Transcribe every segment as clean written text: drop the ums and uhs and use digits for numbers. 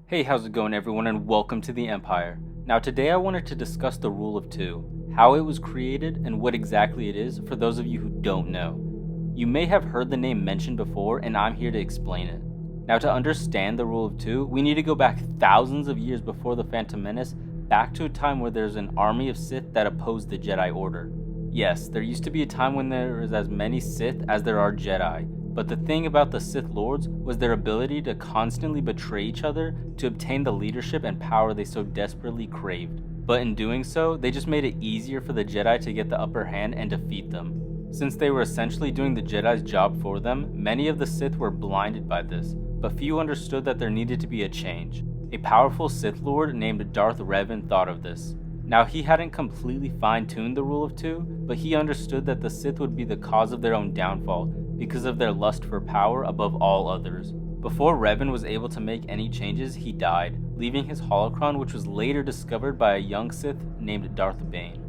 Hey, how's it going everyone, and welcome to the Empire. Now today I wanted to discuss the Rule of Two, how it was created, and what exactly it is for those of you who don't know. You may have heard the name mentioned before, and I'm here to explain it. Now to understand the Rule of Two, we need to go back thousands of years before the Phantom Menace, back to a time where there's an army of Sith that opposed the Jedi Order. Yes, there used to be a time when there was as many Sith as there are Jedi, but the thing about the Sith Lords was their ability to constantly betray each other to obtain the leadership and power they so desperately craved. But in doing so, they just made it easier for the Jedi to get the upper hand and defeat them. Since they were essentially doing the Jedi's job for them, many of the Sith were blinded by this, but few understood that there needed to be a change. A powerful Sith Lord named Darth Revan thought of this. Now, he hadn't completely fine-tuned the Rule of Two, but he understood that the Sith would be the cause of their own downfall because of their lust for power above all others. Before Revan was able to make any changes, he died, leaving his holocron, which was later discovered by a young Sith named Darth Bane.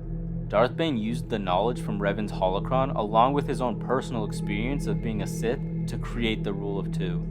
Darth Bane used the knowledge from Revan's holocron along with his own personal experience of being a Sith to create the Rule of Two.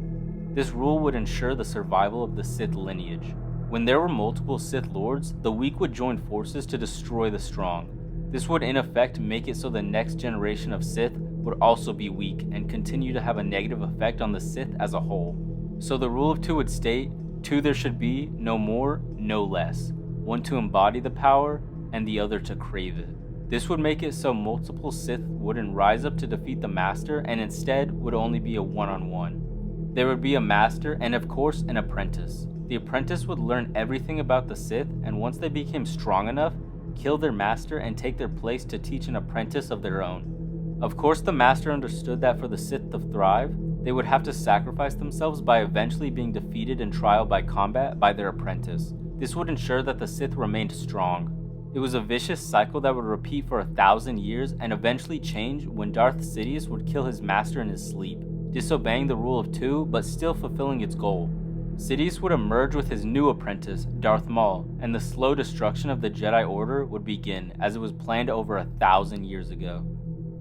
This rule would ensure the survival of the Sith lineage. When there were multiple Sith Lords, the weak would join forces to destroy the strong. This would in effect make it so the next generation of Sith would also be weak and continue to have a negative effect on the Sith as a whole. So the Rule of Two would state, two there should be, no more, no less. One to embody the power, and the other to crave it. This would make it so multiple Sith wouldn't rise up to defeat the Master and instead would only be a one-on-one. There would be a Master and of course an apprentice. The apprentice would learn everything about the Sith, and once they became strong enough, kill their master and take their place to teach an apprentice of their own. Of course, the master understood that for the Sith to thrive, they would have to sacrifice themselves by eventually being defeated in trial by combat by their apprentice. This would ensure that the Sith remained strong. It was a vicious cycle that would repeat for 1,000 years and eventually change when Darth Sidious would kill his master in his sleep, disobeying the Rule of Two but still fulfilling its goal. Sidious would emerge with his new apprentice, Darth Maul, and the slow destruction of the Jedi Order would begin as it was planned over 1,000 years ago.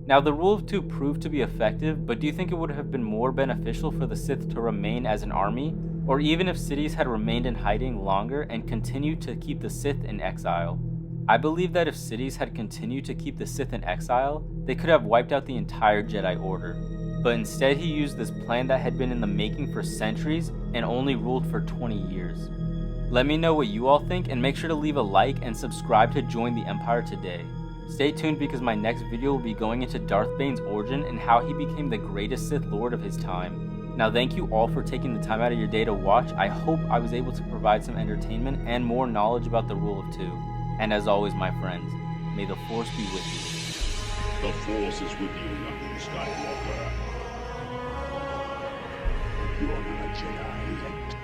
Now, the Rule of Two proved to be effective, but do you think it would have been more beneficial for the Sith to remain as an army? Or even if Sidious had remained in hiding longer and continued to keep the Sith in exile? I believe that if Sidious had continued to keep the Sith in exile, they could have wiped out the entire Jedi Order. But instead he used this plan that had been in the making for centuries and only ruled for 20 years. Let me know what you all think, and make sure to leave a like and subscribe to join the Empire today. Stay tuned because my next video will be going into Darth Bane's origin and how he became the greatest Sith Lord of his time. Now thank you all for taking the time out of your day to watch. I hope I was able to provide some entertainment and more knowledge about the Rule of Two. And as always, my friends, may the Force be with you. The Force is with you, young Skywalker. You're not a Jedi yet.